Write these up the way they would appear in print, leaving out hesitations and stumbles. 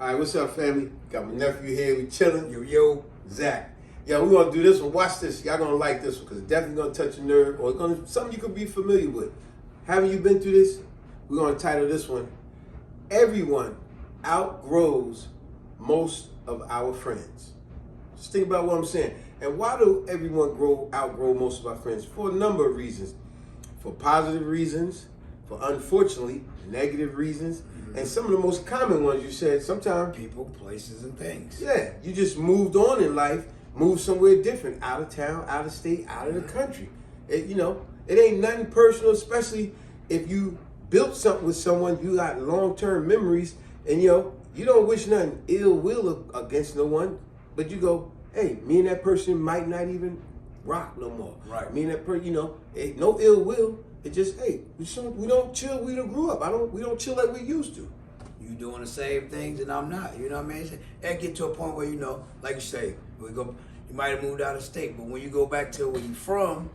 All right, what's up, family? Got my nephew here. We chilling. Yo. Zach. Yeah, we gonna do this one. Watch this. Y'all gonna like this one because it's definitely gonna touch a nerve or something you could be familiar with. Haven't you been through this? We're gonna title this one, Everyone Outgrows Most of Our Friends. Just think about what I'm saying. And why do everyone outgrow most of our friends? For a number of reasons. For positive reasons, for unfortunately negative reasons, and some of the most common ones you said sometimes. People, places, and things. Yeah, you just moved on in life, moved somewhere different, out of town, out of state, out of the country. It ain't nothing personal, especially if you built something with someone, you got long-term memories, and you don't wish nothing ill will against no one, but you go, hey, me and that person might not even rock no more. Right. Me and that person, no ill will. It just, hey, we don't chill. We don't grew up. We don't chill like we used to. You doing the same things and I'm not. You know what I mean? It get to a point where like you say, you might have moved out of state, but when you go back to where you from,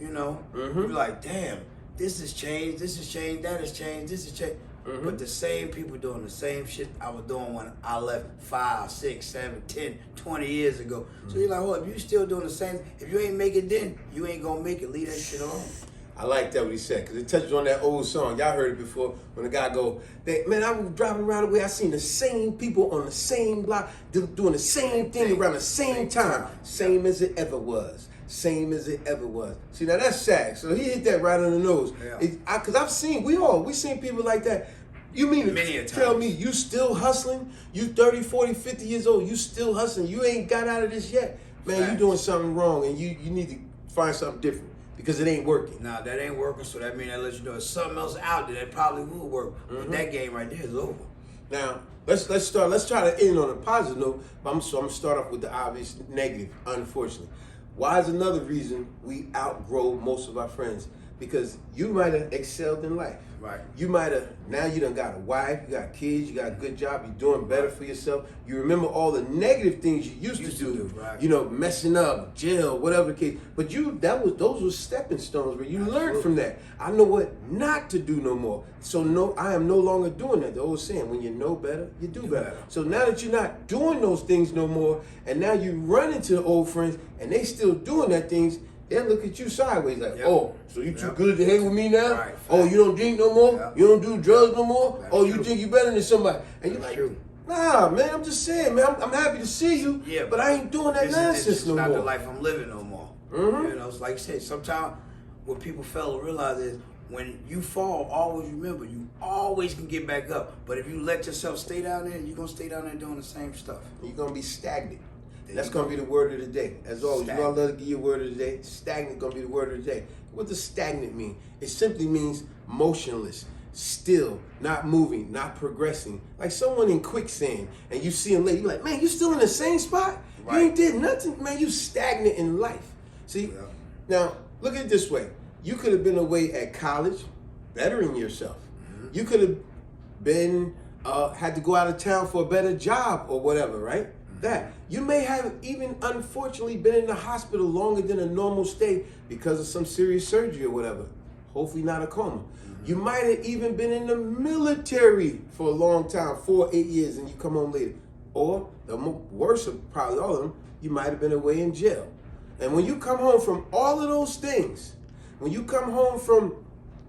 you're like, damn, this has changed, that has changed, this has changed. But the same people doing the same shit I was doing when I left 5, 6, 7, 10, 20 years ago. So you're like, well, if you still doing the same, if you ain't make it then, you ain't gonna make it. Leave that shit alone. I like that what he said, because it touches on that old song. Y'all heard it before when the guy go, man, I was driving around the way, I seen the same people on the same block doing the same thing around the same time. Same as it ever was. Same as it ever was. See, now that's sad. So he hit that right on the nose. Yeah. Because we seen people like that. You mean to tell me you still hustling? You 30, 40, 50 years old, you still hustling. You ain't got out of this yet. Man, you doing something wrong, and you need to find something different. Because it ain't working. Nah, that ain't working, so that means that lets you know there's something else out there that probably will work. But that game right there is over. Now, let's try to end on a positive note, but I'm gonna start off with the obvious negative, unfortunately. Why is another reason we outgrow most of our friends? Because you might have excelled in life. Right. You might have, now you done got a wife, you got kids, you got a good job, you're doing better for yourself. You remember all the negative things you used to do. Right. Messing up, jail, whatever the case. But those were stepping stones where you learned from that. I know what not to do no more. So I am no longer doing that. The old saying, when you know better, you do better. So now that you're not doing those things no more, and now you run into the old friends and they still doing that things, they'll look at you sideways like, oh, so you too good to hang with me now? Right. Oh, you don't drink no more? Yep. You don't do drugs no more? That's oh, you true. think you better than somebody? And you're like, True. nah, man, I'm just saying, man, I'm happy to see you, but I ain't doing that nonsense no more. It's not the life I'm living no more. It's like you said, sometimes what people fail to realize is when you fall, always remember, you always can get back up. But if you let yourself stay down there, you're going to stay down there doing the same stuff. You're going to be stagnant. That's going to be the word of the day. As always, you're going to love to give you a word of the day. Stagnant going to be the word of the day. What does stagnant mean? It simply means motionless, still, not moving, not progressing. Like someone in quicksand, and you see him later, you're like, man, you still in the same spot? Right. You ain't did nothing, man. You stagnant in life. See? Yeah. Now, look at it this way. You could have been away at college, bettering yourself. You could have been, had to go out of town for a better job or whatever, right? That. You may have even unfortunately been in the hospital longer than a normal stay because of some serious surgery or whatever. Hopefully not a coma. You might have even been in the military for a long time, 4 or 8 years, and you come home later. Or, the worst of probably all of them, you might have been away in jail. And when you come home from all of those things, when you come home from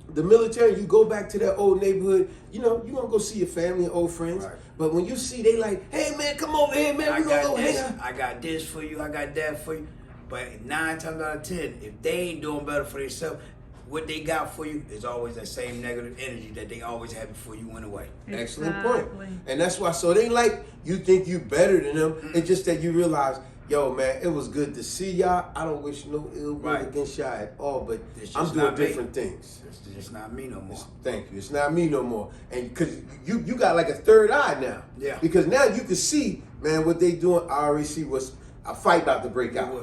the military, you go back to that old neighborhood, you're going to go see your family and old friends. Right. But when you see they like, hey, man, come over here, man, we going to go hang out. I got this for you, I got that for you. But 9 times out of 10, if they ain't doing better for themselves, what they got for you is always that same negative energy that they always had before you went away. Exactly. Excellent point. And that's why, so it ain't like you think you better than them. It's just that you realize, yo, man, it was good to see y'all. I don't wish no ill will against y'all at all, but I'm doing different things. It's just not me no more. Thank you. It's not me no more. And because you got like a third eye now. Yeah. Because now you can see, man, what they doing. I already see what's a fight about to break out.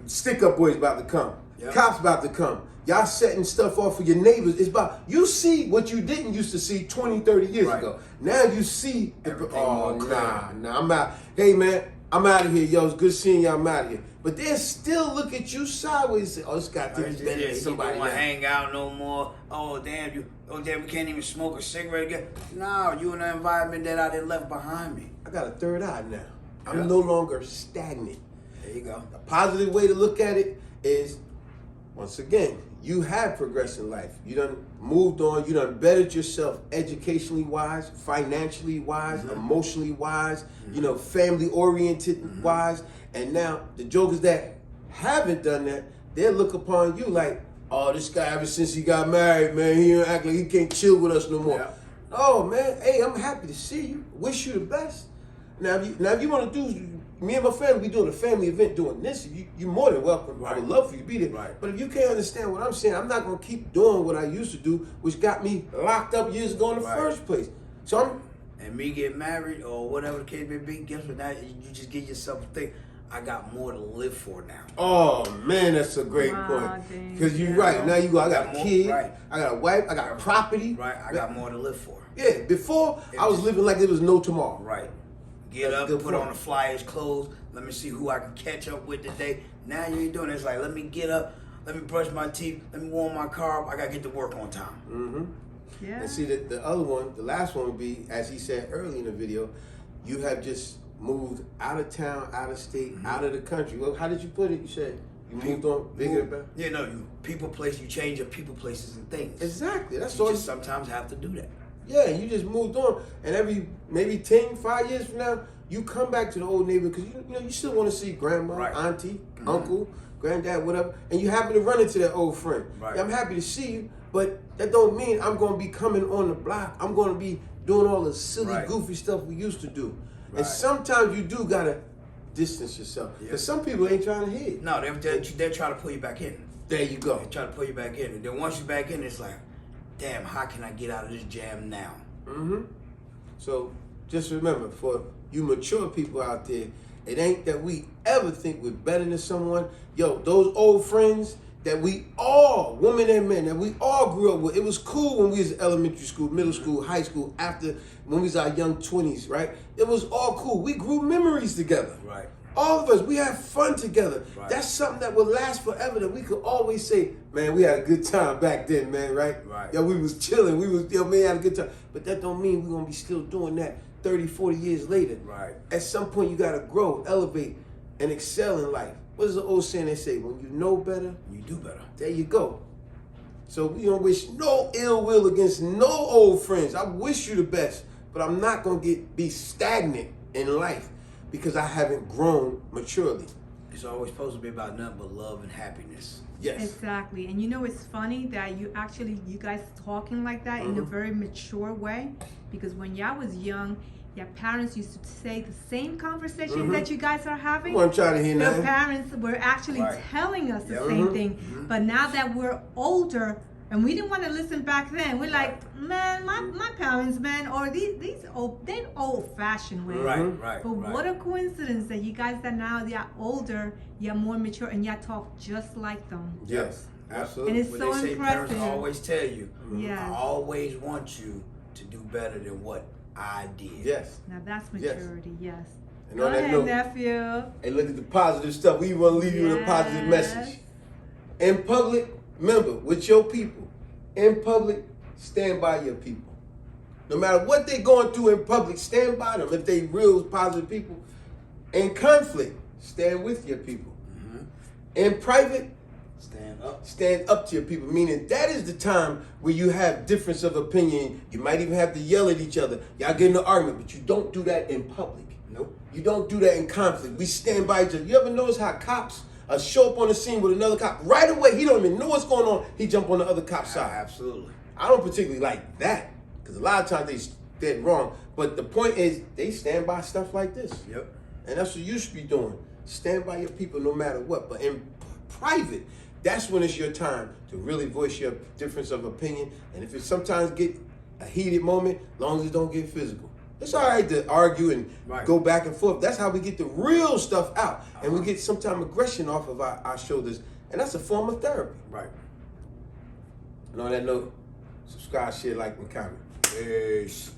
Stick up boys about to come. Yep. Cops about to come. Y'all setting stuff off for your neighbors. It's about, you see what you didn't used to see 20, 30 years ago. Now you see, I'm out. Hey, man, I'm out of here, yo. It's good seeing you. I'm out of here. But they still look at you sideways and say, oh, this guy thinks better than somebody You don't else. hang out no more. Oh, damn, we can't even smoke a cigarette again. No, you in an environment that I done left behind me. I got a third eye now. I'm no longer stagnant. There you go. A positive way to look at it is, once again, you have progressed in life. You done moved on. You done bettered yourself educationally wise, financially wise, emotionally wise, family oriented wise. And now the jokers that haven't done that, they'll look upon you like, oh, this guy ever since he got married, man, he don't act like he can't chill with us no more. Yeah. Oh man, hey, I'm happy to see you. Wish you the best. Now if you want to do, me and my family, we doing a family event doing this. You're more than welcome. Right. I would love for you to be there. Right. But if you can't understand what I'm saying, I'm not gonna keep doing what I used to do, which got me locked up years ago in the first place. So And me get married or whatever the case may be, guess what? Now you just give yourself a thing. I got more to live for now. oh man, that's a great point. Because you're right. Now you go, I got a kid, I got a wife, I got property. Right, I got more to live for. Yeah, before I was living like there was no tomorrow. Right. Get up, put on the flyers, clothes. Let me see who I can catch up with today. Now you ain't doing it. It's like, let me get up, let me brush my teeth, let me warm my car up. I gotta get to work on time. Mm-hmm. Yeah. And see, the other one, the last one would be, as he said early in the video, you have just moved out of town, out of state, out of the country. Well, how did you put it? You said you moved on bigger and better? Yeah, no, you change your people, places, and things. Exactly. That's You all. just sometimes have to do that. Yeah, you just moved on. And every, maybe 10, 5 years from now, you come back to the old neighborhood because you still want to see grandma, auntie, uncle, granddad, whatever, and you happen to run into that old friend. Right. Yeah, I'm happy to see you, but that don't mean I'm going to be coming on the block. I'm going to be doing all the silly, goofy stuff we used to do. And sometimes you do got to distance yourself. Because some people ain't trying to hear you. No, they're trying to pull you back in. There you go. They're trying to pull you back in. And then once you're back in, it's like, damn, how can I get out of this jam now? Mm-hmm. So just remember, for you mature people out there, it ain't that we ever think we're better than someone. Yo, those old friends that we all, women and men, that we all grew up with, it was cool when we was in elementary school, middle school, high school, after, when we was our young 20s, right? It was all cool. We grew memories together. Right. All of us, we had fun together. Right. That's something that will last forever, that we could always say, man, we had a good time back then, man, right? Right. Yeah, we was chilling. Man, had a good time. But that don't mean we're going to be still doing that 30, 40 years later. Right. At some point, you got to grow, elevate, and excel in life. What is the old saying they say? When you know better, You do better. there you go. So we don't wish no ill will against no old friends. I wish you the best, but I'm not going to be stagnant in life because I haven't grown maturely. It's always supposed to be about nothing but love and happiness. Yes. Exactly. And it's funny that you guys talking like that in a very mature way, because when y'all was young, your parents used to say the same conversation that you guys are having. I'm trying to hear Your that. parents were actually telling us the same thing. But now that we're older, and we didn't want to listen back then, we're like, man, my parents, man, or these old fashioned ways. Right. But what a coincidence that you guys are now, you're older, you're more mature, and you talk just like them. Yes, absolutely. And it's When so they say impressive. parents always tell you, Yes. I always want you to do better than what I did. Yes. Now that's maturity, yes. And Go on that ahead, note, nephew. hey, look at the positive stuff. We want to leave you with a positive message. In public, remember, with your people. In public, stand by your people. No matter what they're going through in public, stand by them if they real positive people. In conflict, stand with your people. In private, stand up to your people. Meaning that is the time where you have difference of opinion. You might even have to yell at each other. Y'all get in an argument, but you don't do that in public. Nope. You don't do that in conflict. We stand by each other. You ever notice how cops show up on the scene with another cop? Right away, he don't even know what's going on. He jump on the other cop's side. Absolutely. I don't particularly like that because a lot of times they dead wrong. But the point is, they stand by stuff like this. Yep. And that's what you should be doing. Stand by your people no matter what. But in private, that's when it's your time to really voice your difference of opinion. And if it sometimes get a heated moment, as long as it don't get physical. It's all right to argue and go back and forth. That's how we get the real stuff out. And we get sometimes aggression off of our shoulders. And that's a form of therapy. Right. And on that note, subscribe, share, like, and comment. Peace.